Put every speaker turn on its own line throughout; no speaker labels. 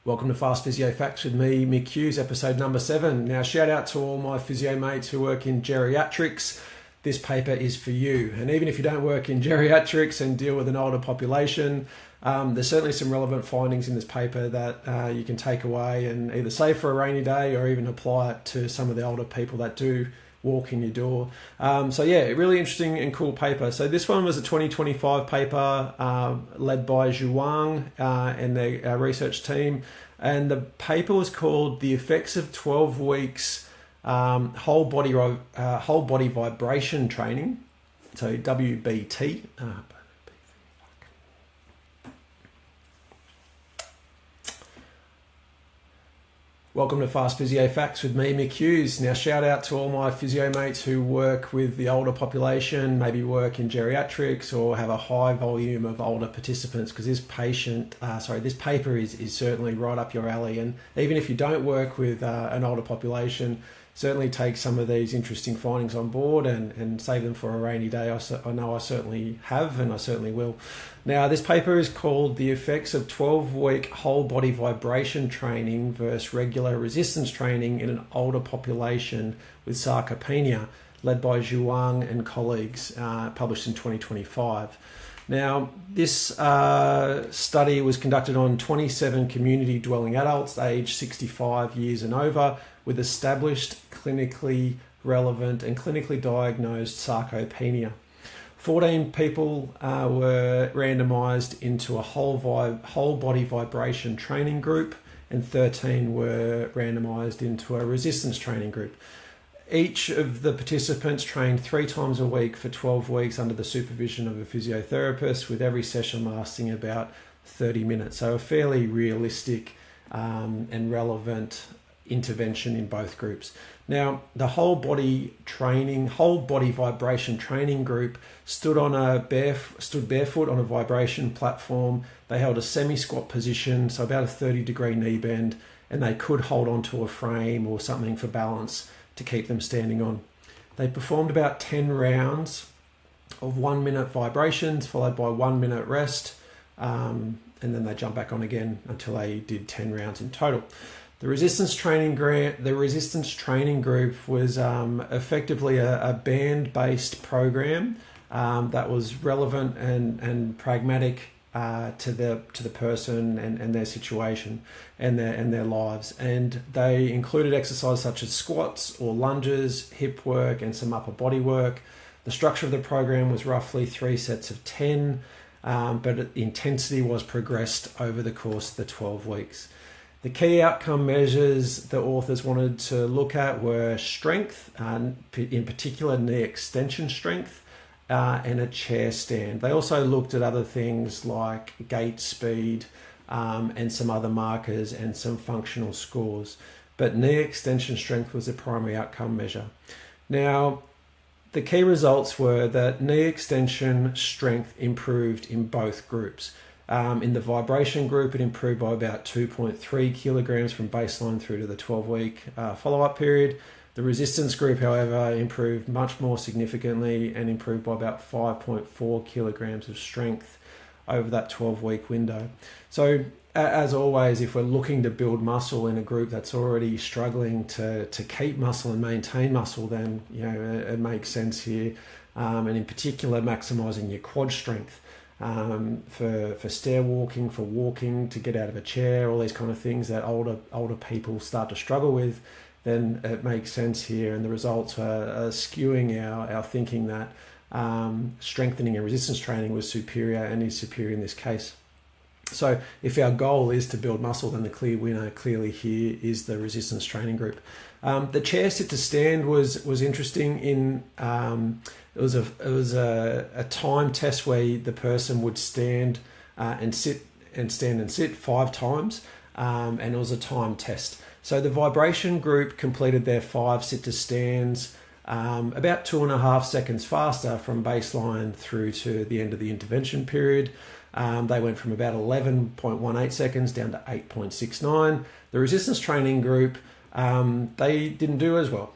Welcome to Fast Physio Facts with me, Mick Hughes, episode number 7. Now, shout out to all my physio mates who work in geriatrics. This paper is for you. And even if you don't work in geriatrics and deal with an older population, there's certainly some relevant findings in this paper that you can take away and either save for a rainy day or even apply it to some of the older people that do walk in your door. So yeah, really interesting and cool paper. So this one was a 2025 paper led by Zhuang and their research team. And the paper was called The Effects of 12 Weeks Whole Body Vibration Training, so WBT. Welcome to Fast Physio Facts with me, Mick Hughes. Now, shout out to all my physio mates who work with the older population, maybe work in geriatrics or have a high volume of older participants, because this paper is certainly right up your alley. And even if you don't work with an older population, certainly take some of these interesting findings on board and save them for a rainy day. I know I certainly have, and I certainly will. Now, this paper is called The Effects of 12-Week Whole Body Vibration Training versus Regular Resistance Training in an Older Population with Sarcopenia, led by Zhuang and colleagues, published in 2025. Now, this study was conducted on 27 community dwelling adults aged 65 years and over with established clinically relevant and clinically diagnosed sarcopenia. 14 people were randomized into a whole body vibration training group, and 13 were randomized into a resistance training group. Each of the participants trained 3 times a week for 12 weeks under the supervision of a physiotherapist, with every session lasting about 30 minutes. So a fairly realistic and relevant intervention in both groups. Now, the whole body vibration training group stood barefoot on a vibration platform. They held a semi-squat position, so about a 30-degree knee bend, and they could hold onto a frame or something for balance to keep them standing on. They performed about 10 rounds of 1-minute vibrations, followed by 1 minute rest, and then they jump back on again until they did 10 rounds in total. The resistance training group was effectively a band-based program that was relevant and pragmatic to the person and their situation and their lives. And they included exercises such as squats or lunges, hip work, and some upper body work. The structure of the program was roughly 3 sets of 10, but intensity was progressed over the course of the 12 weeks. The key outcome measures the authors wanted to look at were strength, in particular knee extension strength, and a chair stand. They also looked at other things like gait speed and some other markers and some functional scores. But knee extension strength was the primary outcome measure. Now, the key results were that knee extension strength improved in both groups. In the vibration group, it improved by about 2.3 kilograms from baseline through to the 12-week follow-up period. The resistance group, however, improved much more significantly and improved by about 5.4 kilograms of strength over that 12-week window. So, as always, if we're looking to build muscle in a group that's already struggling to keep muscle and maintain muscle, then it makes sense here, and in particular, maximizing your quad strength. For stair walking, for walking, to get out of a chair, all these kind of things that older people start to struggle with, then it makes sense here. And the results are skewing our thinking that strengthening and resistance training was superior and is superior in this case. So if our goal is to build muscle, then the clear winner clearly here is the resistance training group. The chair sit to stand was interesting in it was a time test where the person would stand and sit 5 times, and it was a time test. So the vibration group completed their 5 sit to stands about 2.5 seconds faster from baseline through to the end of the intervention period. They went from about 11.18 seconds down to 8.69. The resistance training group, they didn't do as well.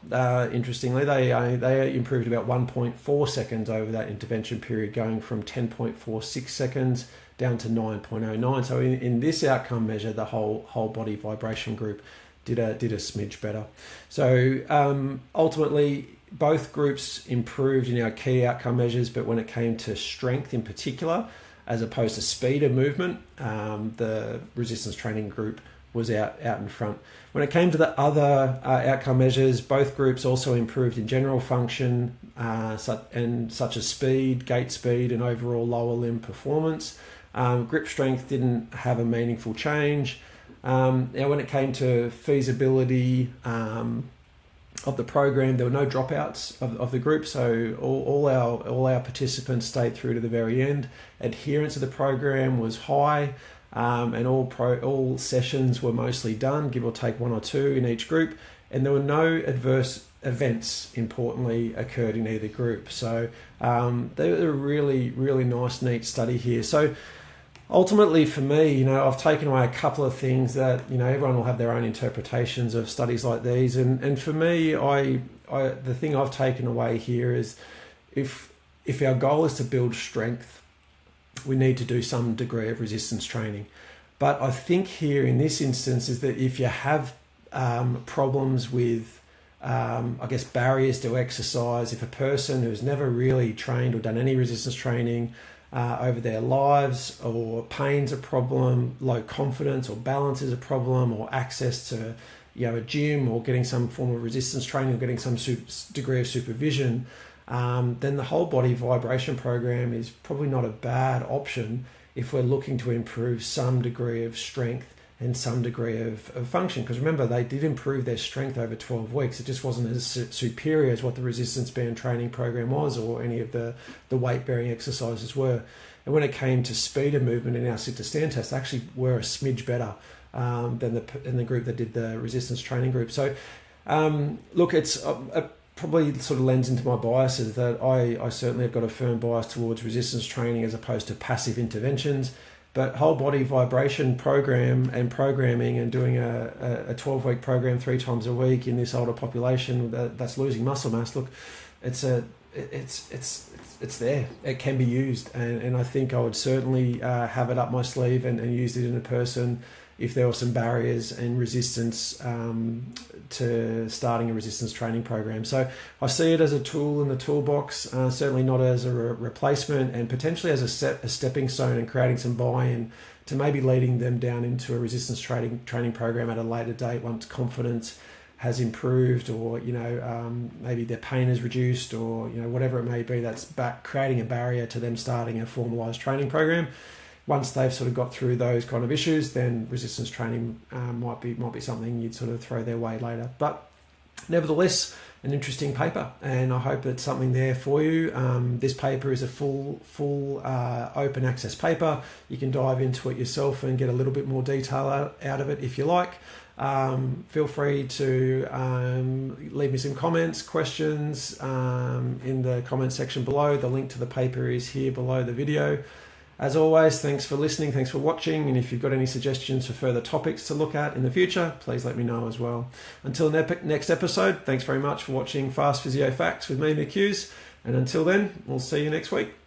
Interestingly, they improved about 1.4 seconds over that intervention period, going from 10.46 seconds down to 9.09. So in this outcome measure, the whole body vibration group did a smidge better. So ultimately, both groups improved in our key outcome measures, but when it came to strength in particular, as opposed to speed of movement, the resistance training group was out in front. When it came to the other outcome measures, both groups also improved in general function, such as speed, gait speed, and overall lower limb performance. Grip strength didn't have a meaningful change. Now, when it came to feasibility of the program, there were no dropouts of the group, so all our participants stayed through to the very end. Adherence to the program was high, and all sessions were mostly done, give or take 1 or 2 in each group, and there were no adverse events, importantly, occurred in either group. So they were a really, really nice, neat study here. So ultimately, for me, I've taken away a couple of things that, everyone will have their own interpretations of studies like these. And for me, the thing I've taken away here is if our goal is to build strength, we need to do some degree of resistance training. But I think here in this instance is that if you have problems with, barriers to exercise, if a person who's never really trained or done any resistance training over their lives, or pain's a problem, low confidence or balance is a problem, or access to a gym or getting some form of resistance training or getting some degree of supervision, then the whole body vibration program is probably not a bad option if we're looking to improve some degree of strength and some degree of function. Because remember, they did improve their strength over 12 weeks. It just wasn't as superior as what the resistance band training program was, or any of the weight-bearing exercises were. And when it came to speed of movement in our sit-to-stand test, they actually were a smidge better than the group that did the resistance training group. So look, it's probably sort of lends into my biases that I certainly have got a firm bias towards resistance training as opposed to passive interventions. But whole body vibration program and programming and doing a 12-week program 3 times a week in this older population that's losing muscle mass, look, it's there. It can be used, and I think I would certainly have it up my sleeve and use it in a person if there were some barriers and resistance to starting a resistance training program. So I see it as a tool in the toolbox, certainly not as a replacement, and potentially as a stepping stone and creating some buy-in to maybe leading them down into a resistance training program at a later date once confidence has improved, or maybe their pain is reduced, or whatever it may be that's creating a barrier to them starting a formalized training program. Once they've sort of got through those kind of issues, then resistance training might be something you'd sort of throw their way later. But nevertheless, an interesting paper, and I hope it's something there for you. This paper is a full open access paper. You can dive into it yourself and get a little bit more detail out of it if you like. Feel free to leave me some comments, questions in the comment section below. The link to the paper is here below the video. As always, thanks for listening, thanks for watching, and if you've got any suggestions for further topics to look at in the future, please let me know as well. Until next episode, thanks very much for watching Fast Physio Facts with me, Mick Hughes, and until then, we'll see you next week.